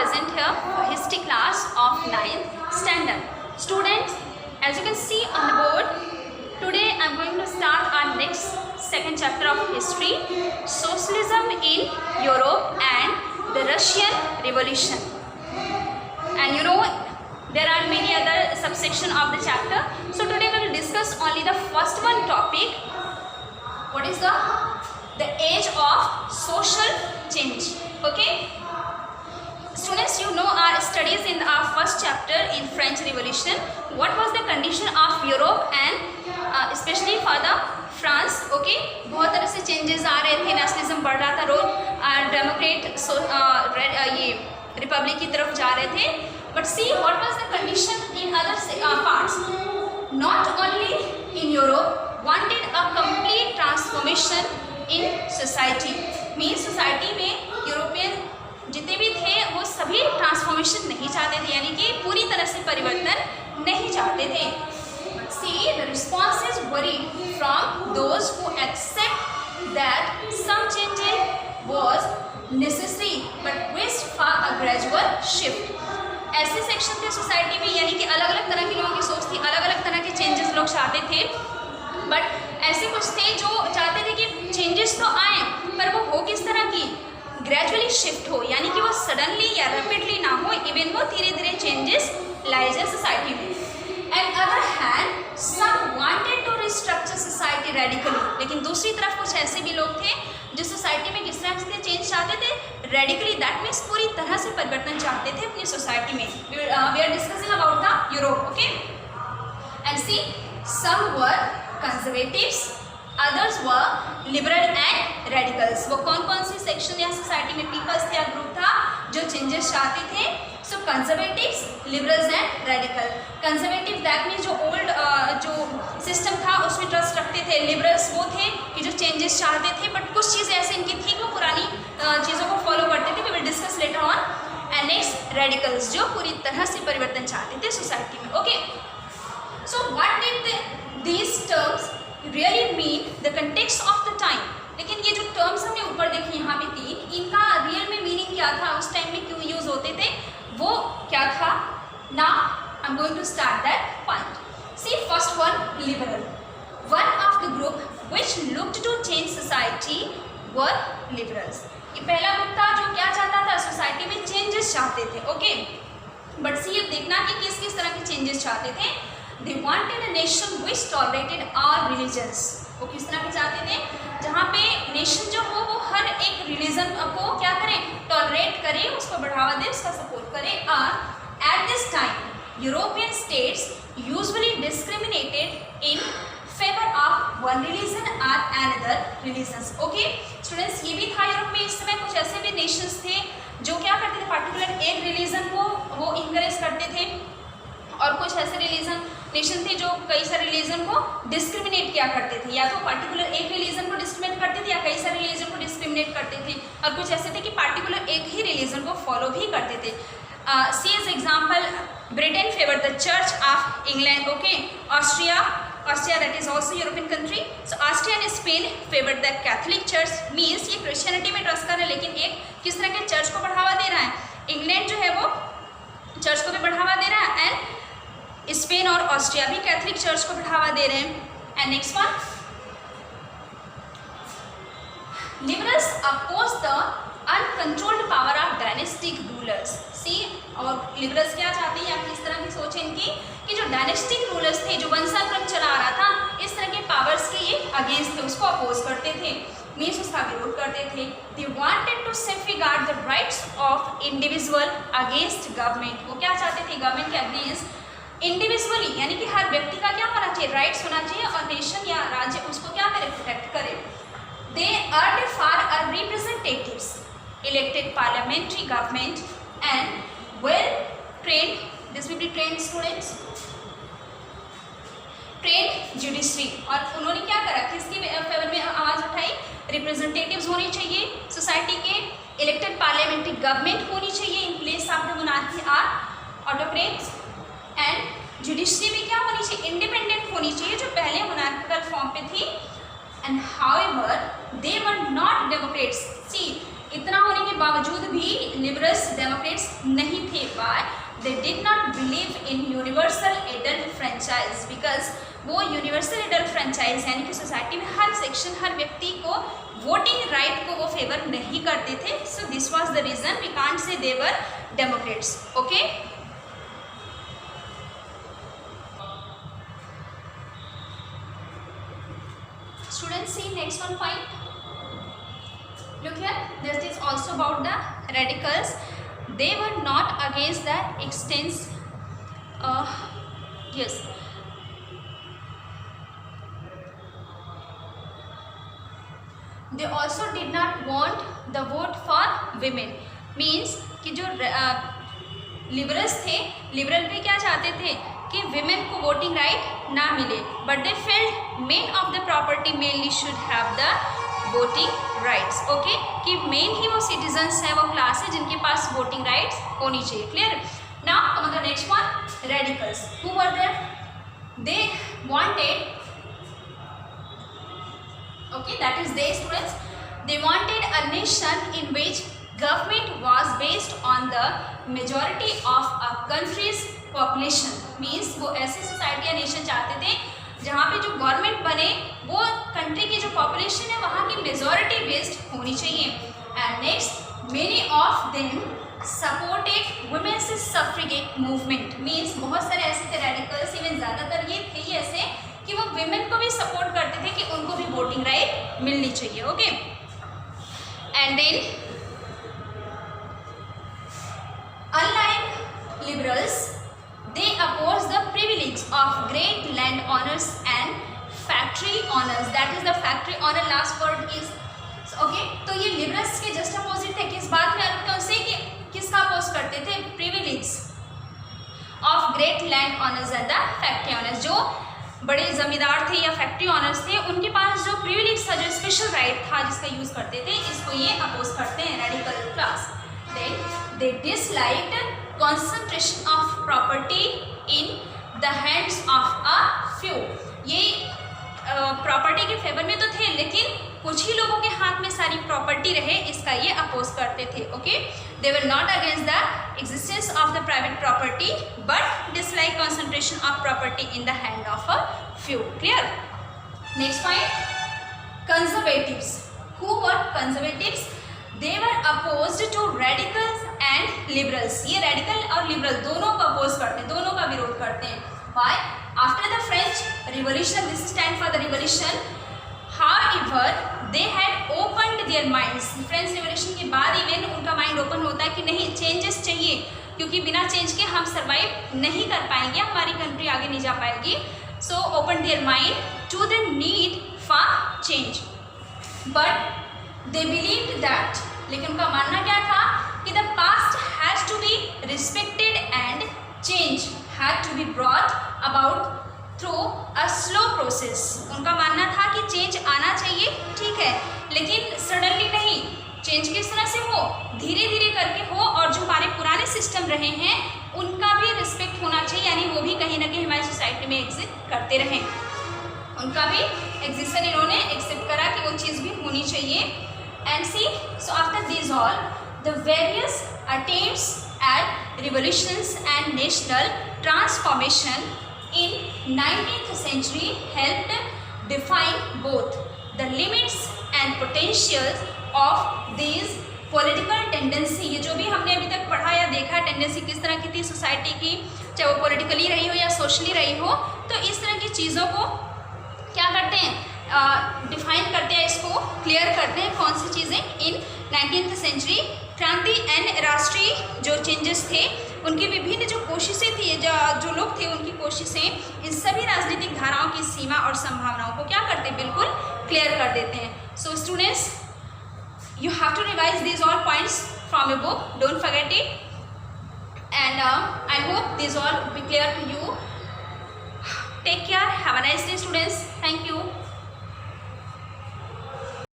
present here for history class of 9th standard. Students, as you can see on the board, today I am going to start our next second chapter of history, Socialism in Europe and the Russian Revolution. And you know, there are many other subsection of the chapter. So today we will discuss only the first one topic. What is the age of social change? Okay. Students, you know our studies in our first chapter in French Revolution. What was the condition of Europe and especially for the France? Okay, बहुत तरह से changes आ रहे थे, nationalism बढ़ रहा था, रोज Democrat ये Republic की तरफ जा रहे थे. But see what was the condition in other parts. Not only in Europe, wanted a complete transformation in society. Means society में यूरोपियन जितने भी थे वो सभी ट्रांसफॉर्मेशन नहीं चाहते थे, यानी कि पूरी तरह से परिवर्तन नहीं चाहते थे. See, the responses vary from those who accept that some changes was necessary but wished for a gradual shift. ऐसे सेक्शन थे सोसाइटी में, यानी कि अलग अलग तरह के लोगों की सोच थी, अलग अलग तरह के चेंजेस लोग चाहते थे. बट ऐसे कुछ थे जो चाहते थे कि चेंजेस तो आए पर वो हो किस तरह की, ग्रेजुअली शिफ्ट हो, यानी कि वो सडनली या रैपिडली ना हो, इवन वो धीरे धीरे चेंजेस लाए जाए सोसाइटी में. And other hand some wanted to restructure society radically. लेकिन दूसरी तरफ कुछ ऐसे भी लोग थे जो सोसाइटी में किस तरह से चेंज चाहते थे, रेडिकली, दैट मीन्स पूरी तरह से परिवर्तन चाहते थे अपनी सोसाइटी में. We are discussing about the Europe. Okay, and see some were conservatives, others were liberal and radicals. वो कौन कौन सी सेक्शन या सोसाइटी में पीपल्स थे या ग्रुप था जो चेंजेस चाहते थे? So conservatives, liberals and radical. Conservative that means जो ओल्ड जो सिस्टम था उसमें ट्रस्ट रखते थे. लिबरल्स वो थे कि जो चेंजेस चाहते थे बट कुछ चीज़ें ऐसे इनकी थी कि वो पुरानी चीज़ों को फॉलो करते थे. We will discuss later on. And next radicals जो पूरी तरह से परिवर्तन चाहते थे सोसाइटी में. Okay, so what did these terms really mean the context of the time. लेकिन ये जो टर्म्स हमने ऊपर देखे यहाँ पे तीन, इनका रियल में मीनिंग क्या था, उस टाइम में क्यों यूज होते थे, वो क्या था? Now I'm going to start that point. See, first one, liberal. One of the group which looked to change society were liberals. ये पहला ग्रुप था जो क्या चाहता था, सोसाइटी में चेंजेस चाहते थे. ओके, बट सी अब देखना कि किस किस तरह के चेंजेस चाहते थे. They wanted a nation which tolerated all religions. वो किस तरह के चाहते थे, जहाँ पे नेशन जो हो वो हर एक रिलीजन को क्या करे, टॉलरेट करे, उसको बढ़ावा दे, उसका सपोर्ट करे. और at this time European states usually discriminated in favour of one religion और अनदर रिलीजन्स. ओके स्टूडेंट्स, ये भी था यूरोप में इस समय कुछ ऐसे भी नेशंस थे जो क्या करते थे, पार्टिकुलर एक रिलीजन को वो इंकरेज करते थे, और कुछ ऐसे रिलीजन नेशन थे जो कई सारे रिलीजन को डिस्क्रिमिनेट किया करते थे. या तो पर्टिकुलर एक रिलीजन को डिस्क्रिमिनेट करते थे या कई सारे रिलीजन को डिस्क्रिमिनेट करते थे, और कुछ ऐसे थे कि पार्टिकुलर एक ही रिलीजन को फॉलो भी करते थे. See as example, Britain favour the Church of England. Okay, Austria that is also European country. So Austria and Spain favour the Catholic church. Means ये क्रिश्चियनिटी में ट्रस्ट कर रहे हैं लेकिन एक किस तरह के चर्च को बढ़ावा दे रहा है. इंग्लैंड जो है वो चर्च को भी बढ़ावा दे रहा है, एंड स्पेन और ऑस्ट्रिया भी कैथोलिक चर्च को बढ़ावा दे रहे हैं. And next one, liberals oppose the uncontrolled power of dynastic rulers. See, और लिबरल्स क्या चाहते हैं या किस तरह की सोच है इनकी कि जो डायनेस्टिक रूलर्स थे, जो वंशाक्रम चला रहा था, इस तरह के पावर्स के ये अगेंस्ट थे, उसको अपोज करते थे, मीन्स उसका विरोध करते थे. They wanted to safeguard the rights of individual against government. वो क्या चाहते थे, गवर्नमेंट के अगेंस्ट इंडिविजुअली, यानी कि हर व्यक्ति का क्या होना चाहिए, राइट्स होना चाहिए, और नेशन या राज्य उसको क्या करे, प्रोटेक्ट करे. They urged for a representatives elected parliamentary government and well trained, this will be trained students, trained judiciary. और उन्होंने क्या करा, किसके फेवर में आवाज़ उठाई, रिप्रेजेंटेटिव्स होने चाहिए सोसाइटी के, इलेक्टेड पार्लियामेंट्री गवर्नमेंट होनी चाहिए in place of the monarchy और ऑटोक्रेट्स, एंड जुडिशरी भी क्या होनी चाहिए, इंडिपेंडेंट होनी चाहिए, जो पहले मोनार्किकल फॉर्म पे थी. And however they were not democrats. See, इतना होने के बावजूद भी ये लिबरल्स डेमोक्रेट्स नहीं थे। Why? They did not believe in universal adult franchise, because वो यूनिवर्सल एडल्ट फ्रेंचाइज यानी कि सोसाइटी में हर सेक्शन, हर व्यक्ति को वोटिंग राइट को वो फेवर नहीं करते थे। So this was the reason we can't say they were democrats. Okay, students, see next one point. Look here, this is also about the radicals. They were not against the extents, yes, they also did not want the vote for women. means कि जो liberals थे, liberal भी क्या चाहते थे कि women को voting right ना मिले, but they felt main of the property mainly should have the voting rights. Okay, कि मेन ही वो सिटीजन्स है, वो क्लास है जिनके पास वोटिंग राइट्स होनी चाहिए। Clear? Now come the next one, radicals. Who were there? They wanted, okay, that is they students, they wanted a nation in which government was based on the majority of a country's population. means वो ऐसी society या nation चाहते थे जहाँ पे जो government बने वो कंट्री की जो पॉपुलेशन है वहाँ की मेजॉरिटी बेस्ड होनी चाहिए। And next, many of them supported women's suffragette movement. Means बहुत सारे ऐसे थे रेडिकल्स, इवन ज़्यादातर ये थे ही ऐसे कि वो विमेन को भी सपोर्ट करते थे कि उनको भी वोटिंग राइट मिलनी चाहिए। Okay, and then unlike liberals they oppose the privilege of great land owners and factory owners. That is the factory owner, last word is okay. तो ये लिबरल्स के जस्ट अपोजिट थे। किस बात में अलग थे उनसे कि किसका अपोज करते थे? Privilege of great land owners and the factory honours. जो बड़े जमींदार थे या फैक्ट्री ऑनर्स थे, उनके पास जो प्रिविलेज था, जो स्पेशल राइट था जिसका यूज करते थे, इसको ये अपोज करते हैं radical class. Then they disliked concentration of property in the hands of a few. ये प्रॉपर्टी के फेवर में तो थे, लेकिन कुछ ही लोगों के हाथ में सारी प्रॉपर्टी रहे, इसका ये अपोज करते थे। Okay, they were not against the existence of the private property but dislike concentration of property in the hand of a few. Clear? Next point, conservatives. Who were conservatives? They were opposed to radicals and liberals. ये radical और liberal दोनों को oppose करते हैं, दोनों का विरोध करते हैं। Why? After the French revolution, this stand for the revolution, however they had opened their minds। French revolution के बाद इवन उनका माइंड ओपन होता है कि नहीं, चेंजेस चाहिए, क्योंकि बिना चेंज के हम सर्वाइव नहीं कर पाएंगे, हमारी कंट्री आगे नहीं जा पाएगी। So open their mind to the need for change, but they believed that, लेकिन उनका मानना क्या था कि the past has to be respected and change had to be brought about through a slow process. उनका मानना था कि चेंज आना चाहिए, ठीक है, लेकिन सडनली नहीं। चेंज किस तरह से हो? धीरे धीरे करके हो, और जो हमारे पुराने सिस्टम रहे हैं उनका भी रिस्पेक्ट होना चाहिए, यानी वो भी कहीं ना कहीं हमारी सोसाइटी में एग्जिस्ट करते रहें, उनका भी एग्जिस्टेंस इन्होंने एक्सेप्ट करा कि वो चीज़ भी होनी चाहिए। And see, so after this all the various attempts at revolutions and national transformation in 19th century helped define both the limits and potentials of these political tendency। ये जो भी हमने अभी तक पढ़ा या देखा, टेंडेंसी किस तरह की थी सोसाइटी की, चाहे वो पॉलिटिकली रही हो या सोशली रही हो, तो इस तरह की चीज़ों को क्या करते हैं? डिफाइन करते हैं, इसको क्लियर करते हैं। कौन सी चीज़ें? इन 19th सेंचुरी क्रांति एंड राष्ट्रीय जो चेंजेस थे, उनकी विभिन्न जो कोशिशें थी, जो लोग थे उनकी कोशिशें इन सभी राजनीतिक धाराओं की सीमा और संभावनाओं को क्या करते हैं? बिल्कुल क्लियर कर देते हैं। So students, you have to revise these all points from a book, don't forget it, and I hope these all be clear to you. Take care, have a nice day students, thank you.